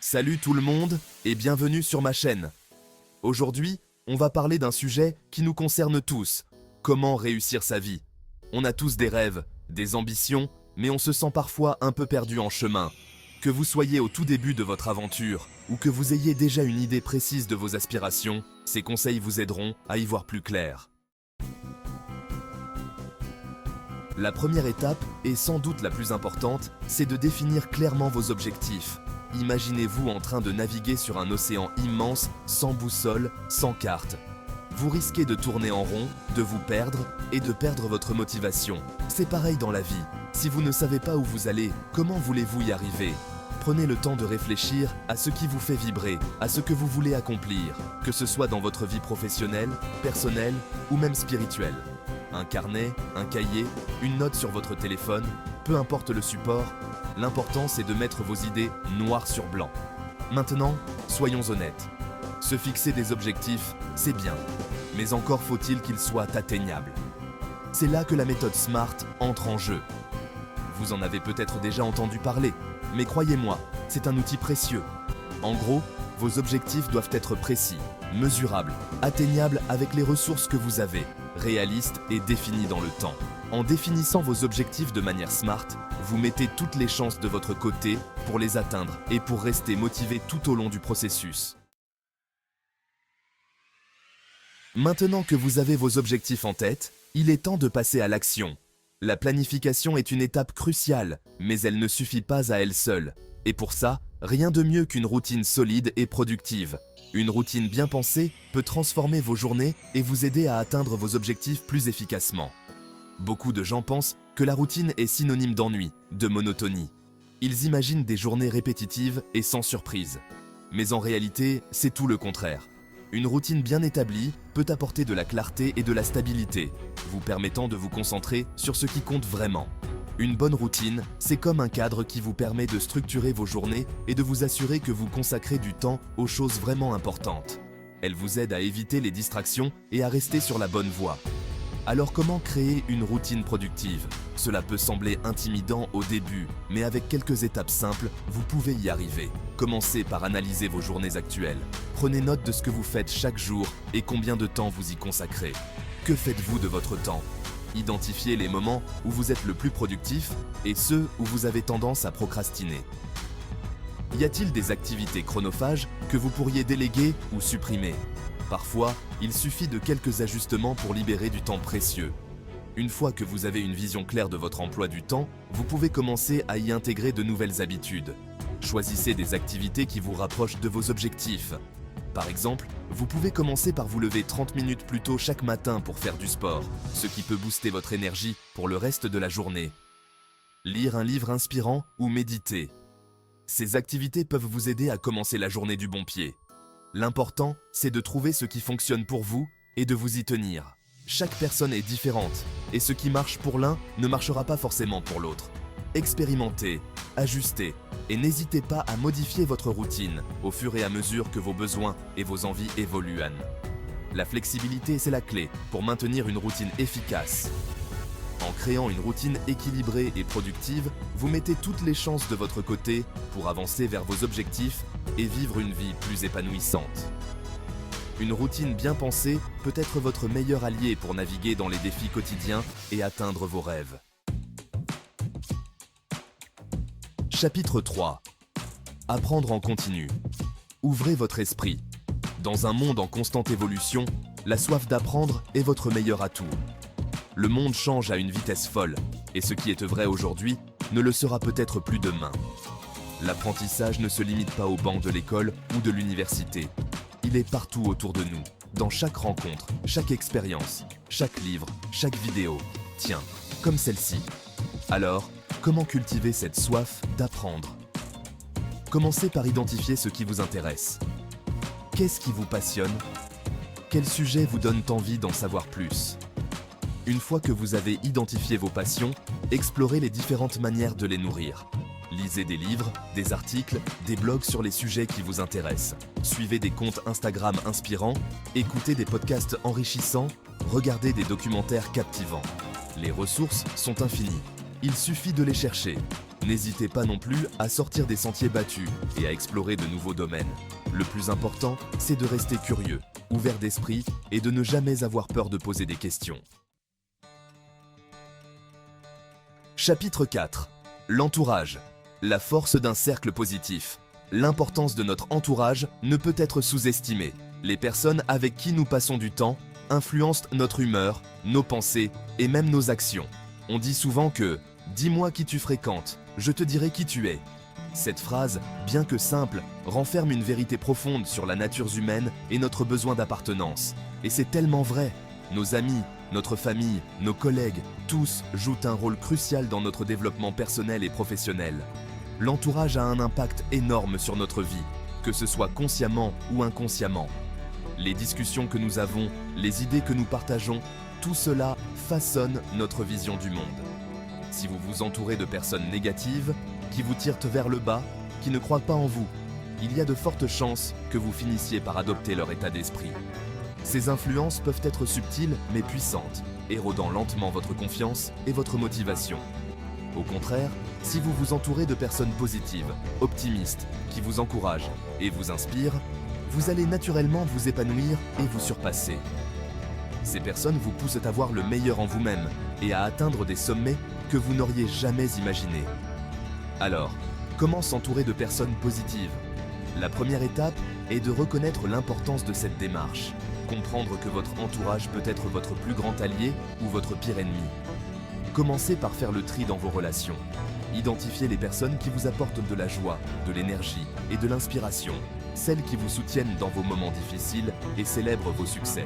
Salut tout le monde et bienvenue sur ma chaîne. Aujourd'hui, on va parler d'un sujet qui nous concerne tous. Comment réussir sa vie? On a tous des rêves, des ambitions, mais on se sent parfois un peu perdu en chemin. Que vous soyez au tout début de votre aventure ou que vous ayez déjà une idée précise de vos aspirations, ces conseils vous aideront à y voir plus clair. La première étape, et sans doute la plus importante, c'est de définir clairement vos objectifs. Imaginez-vous en train de naviguer sur un océan immense, sans boussole, sans carte. Vous risquez de tourner en rond, de vous perdre et de perdre votre motivation. C'est pareil dans la vie. Si vous ne savez pas où vous allez, comment voulez-vous y arriver? Prenez le temps de réfléchir à ce qui vous fait vibrer, à ce que vous voulez accomplir, que ce soit dans votre vie professionnelle, personnelle ou même spirituelle. Un carnet, un cahier, une note sur votre téléphone, peu importe le support, l'important c'est de mettre vos idées noir sur blanc. Maintenant, soyons honnêtes. Se fixer des objectifs, c'est bien, mais encore faut-il qu'ils soient atteignables. C'est là que la méthode SMART entre en jeu. Vous en avez peut-être déjà entendu parler, mais croyez-moi, c'est un outil précieux. En gros, vos objectifs doivent être précis, mesurables, atteignables avec les ressources que vous avez, réalistes et définis dans le temps. En définissant vos objectifs de manière SMART, vous mettez toutes les chances de votre côté pour les atteindre et pour rester motivé tout au long du processus. Maintenant que vous avez vos objectifs en tête, il est temps de passer à l'action. La planification est une étape cruciale, mais elle ne suffit pas à elle seule. Et pour ça, rien de mieux qu'une routine solide et productive. Une routine bien pensée peut transformer vos journées et vous aider à atteindre vos objectifs plus efficacement. Beaucoup de gens pensent que la routine est synonyme d'ennui, de monotonie. Ils imaginent des journées répétitives et sans surprise. Mais en réalité, c'est tout le contraire. Une routine bien établie peut apporter de la clarté et de la stabilité, vous permettant de vous concentrer sur ce qui compte vraiment. Une bonne routine, c'est comme un cadre qui vous permet de structurer vos journées et de vous assurer que vous consacrez du temps aux choses vraiment importantes. Elle vous aide à éviter les distractions et à rester sur la bonne voie. Alors comment créer une routine productive? Cela peut sembler intimidant au début, mais avec quelques étapes simples, vous pouvez y arriver. Commencez par analyser vos journées actuelles. Prenez note de ce que vous faites chaque jour et combien de temps vous y consacrez. Que faites-vous de votre temps? Identifiez les moments où vous êtes le plus productif et ceux où vous avez tendance à procrastiner. Y a-t-il des activités chronophages que vous pourriez déléguer ou supprimer? Parfois, il suffit de quelques ajustements pour libérer du temps précieux. Une fois que vous avez une vision claire de votre emploi du temps, vous pouvez commencer à y intégrer de nouvelles habitudes. Choisissez des activités qui vous rapprochent de vos objectifs. Par exemple, vous pouvez commencer par vous lever 30 minutes plus tôt chaque matin pour faire du sport, ce qui peut booster votre énergie pour le reste de la journée. Lire un livre inspirant ou méditer. Ces activités peuvent vous aider à commencer la journée du bon pied. L'important, c'est de trouver ce qui fonctionne pour vous et de vous y tenir. Chaque personne est différente et ce qui marche pour l'un ne marchera pas forcément pour l'autre. Expérimentez, ajustez et n'hésitez pas à modifier votre routine au fur et à mesure que vos besoins et vos envies évoluent. La flexibilité, c'est la clé pour maintenir une routine efficace. En créant une routine équilibrée et productive, vous mettez toutes les chances de votre côté pour avancer vers vos objectifs et vivre une vie plus épanouissante. Une routine bien pensée peut être votre meilleur allié pour naviguer dans les défis quotidiens et atteindre vos rêves. Chapitre 3. Apprendre en continu. Ouvrez votre esprit. Dans un monde en constante évolution, la soif d'apprendre est votre meilleur atout. Le monde change à une vitesse folle, et ce qui est vrai aujourd'hui ne le sera peut-être plus demain. L'apprentissage ne se limite pas aux bancs de l'école ou de l'université. Il est partout autour de nous, dans chaque rencontre, chaque expérience, chaque livre, chaque vidéo. Tiens, comme celle-ci. Alors, comment cultiver cette soif d'apprendre? Commencez par identifier ce qui vous intéresse. Qu'est-ce qui vous passionne? Quels sujets vous donnent envie d'en savoir plus? Une fois que vous avez identifié vos passions, explorez les différentes manières de les nourrir. Lisez des livres, des articles, des blogs sur les sujets qui vous intéressent. Suivez des comptes Instagram inspirants, écoutez des podcasts enrichissants, regardez des documentaires captivants. Les ressources sont infinies. Il suffit de les chercher. N'hésitez pas non plus à sortir des sentiers battus et à explorer de nouveaux domaines. Le plus important, c'est de rester curieux, ouvert d'esprit et de ne jamais avoir peur de poser des questions. Chapitre 4. L'entourage. La force d'un cercle positif. L'importance de notre entourage ne peut être sous-estimée. Les personnes avec qui nous passons du temps influencent notre humeur, nos pensées et même nos actions. On dit souvent que « dis-moi qui tu fréquentes, je te dirai qui tu es ». Cette phrase, bien que simple, renferme une vérité profonde sur la nature humaine et notre besoin d'appartenance. Et c'est tellement vrai. Nos amis, notre famille, nos collègues, tous jouent un rôle crucial dans notre développement personnel et professionnel. L'entourage a un impact énorme sur notre vie, que ce soit consciemment ou inconsciemment. Les discussions que nous avons, les idées que nous partageons, tout cela façonne notre vision du monde. Si vous vous entourez de personnes négatives, qui vous tirent vers le bas, qui ne croient pas en vous, il y a de fortes chances que vous finissiez par adopter leur état d'esprit. Ces influences peuvent être subtiles mais puissantes, érodant lentement votre confiance et votre motivation. Au contraire, si vous vous entourez de personnes positives, optimistes, qui vous encouragent et vous inspirent, vous allez naturellement vous épanouir et vous surpasser. Ces personnes vous poussent à voir le meilleur en vous-même et à atteindre des sommets que vous n'auriez jamais imaginés. Alors, comment s'entourer de personnes positives? La première étape est de reconnaître l'importance de cette démarche. Comprendre que votre entourage peut être votre plus grand allié ou votre pire ennemi. Commencez par faire le tri dans vos relations. Identifiez les personnes qui vous apportent de la joie, de l'énergie et de l'inspiration, celles qui vous soutiennent dans vos moments difficiles et célèbrent vos succès.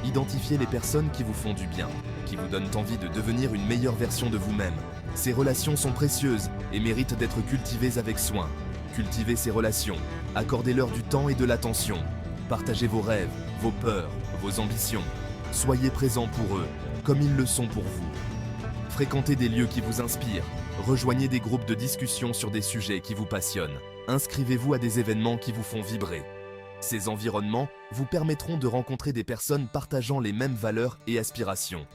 Identifiez les personnes qui vous font du bien, qui vous donnent envie de devenir une meilleure version de vous-même. Ces relations sont précieuses et méritent d'être cultivées avec soin. Cultivez ces relations, accordez-leur du temps et de l'attention. Partagez vos rêves, vos peurs, vos ambitions. Soyez présents pour eux, comme ils le sont pour vous. Fréquentez des lieux qui vous inspirent. Rejoignez des groupes de discussion sur des sujets qui vous passionnent. Inscrivez-vous à des événements qui vous font vibrer. Ces environnements vous permettront de rencontrer des personnes partageant les mêmes valeurs et aspirations.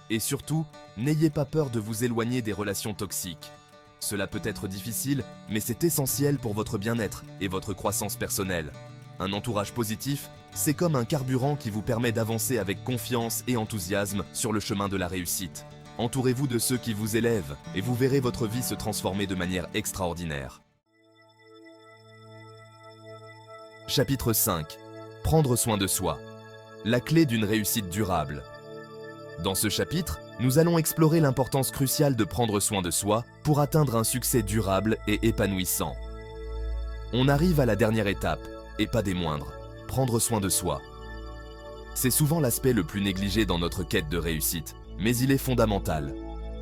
Et surtout, n'ayez pas peur de vous éloigner des relations toxiques. Cela peut être difficile, mais c'est essentiel pour votre bien-être et votre croissance personnelle. Un entourage positif, c'est comme un carburant qui vous permet d'avancer avec confiance et enthousiasme sur le chemin de la réussite. Entourez-vous de ceux qui vous élèvent et vous verrez votre vie se transformer de manière extraordinaire. Chapitre 5. Prendre soin de soi. La clé d'une réussite durable. Dans ce chapitre, nous allons explorer l'importance cruciale de prendre soin de soi pour atteindre un succès durable et épanouissant. On arrive à la dernière étape, et pas des moindres, prendre soin de soi. C'est souvent l'aspect le plus négligé dans notre quête de réussite, mais il est fondamental.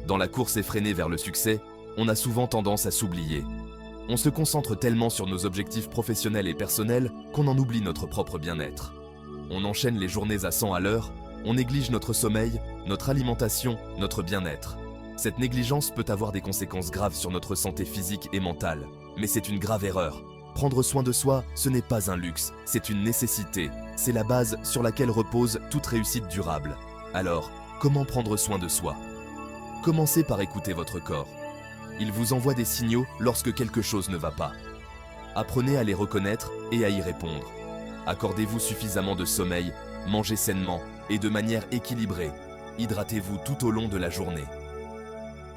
Dans la course effrénée vers le succès, on a souvent tendance à s'oublier. On se concentre tellement sur nos objectifs professionnels et personnels qu'on en oublie notre propre bien-être. On enchaîne les journées à 100 à l'heure, on néglige notre sommeil, notre alimentation, notre bien-être. Cette négligence peut avoir des conséquences graves sur notre santé physique et mentale, mais c'est une grave erreur. Prendre soin de soi, ce n'est pas un luxe, c'est une nécessité. C'est la base sur laquelle repose toute réussite durable. Alors, comment prendre soin de soi? Commencez par écouter votre corps. Il vous envoie des signaux lorsque quelque chose ne va pas. Apprenez à les reconnaître et à y répondre. Accordez-vous suffisamment de sommeil, mangez sainement et de manière équilibrée. Hydratez-vous tout au long de la journée.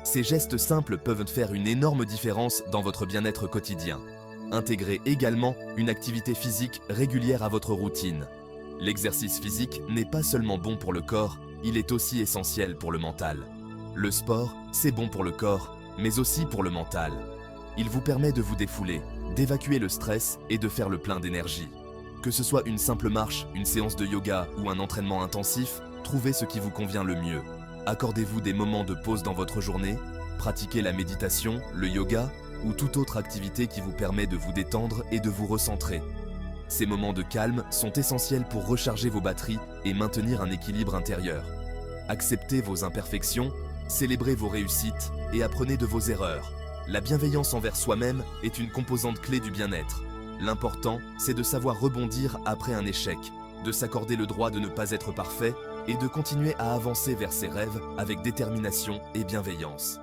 Ces gestes simples peuvent faire une énorme différence dans votre bien-être quotidien. Intégrez également une activité physique régulière à votre routine. L'exercice physique n'est pas seulement bon pour le corps, il est aussi essentiel pour le mental. Le sport, c'est bon pour le corps, mais aussi pour le mental. Il vous permet de vous défouler, d'évacuer le stress et de faire le plein d'énergie. Que ce soit une simple marche, une séance de yoga ou un entraînement intensif, trouvez ce qui vous convient le mieux. Accordez-vous des moments de pause dans votre journée, pratiquez la méditation, le yoga ou toute autre activité qui vous permet de vous détendre et de vous recentrer. Ces moments de calme sont essentiels pour recharger vos batteries et maintenir un équilibre intérieur. Acceptez vos imperfections, célébrez vos réussites et apprenez de vos erreurs. La bienveillance envers soi-même est une composante clé du bien-être. L'important, c'est de savoir rebondir après un échec, de s'accorder le droit de ne pas être parfait et de continuer à avancer vers ses rêves avec détermination et bienveillance.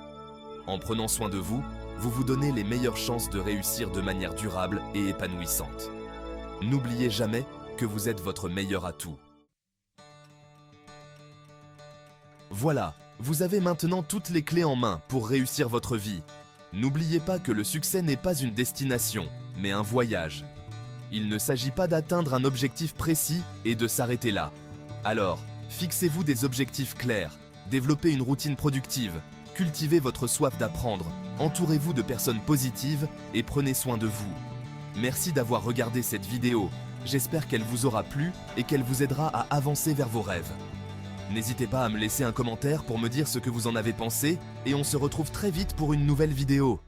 En prenant soin de vous, vous vous donnez les meilleures chances de réussir de manière durable et épanouissante. N'oubliez jamais que vous êtes votre meilleur atout. Voilà, vous avez maintenant toutes les clés en main pour réussir votre vie. N'oubliez pas que le succès n'est pas une destination, mais un voyage. Il ne s'agit pas d'atteindre un objectif précis et de s'arrêter là. Alors, fixez-vous des objectifs clairs, développez une routine productive, cultivez votre soif d'apprendre, entourez-vous de personnes positives et prenez soin de vous. Merci d'avoir regardé cette vidéo. J'espère qu'elle vous aura plu et qu'elle vous aidera à avancer vers vos rêves. N'hésitez pas à me laisser un commentaire pour me dire ce que vous en avez pensé et on se retrouve très vite pour une nouvelle vidéo.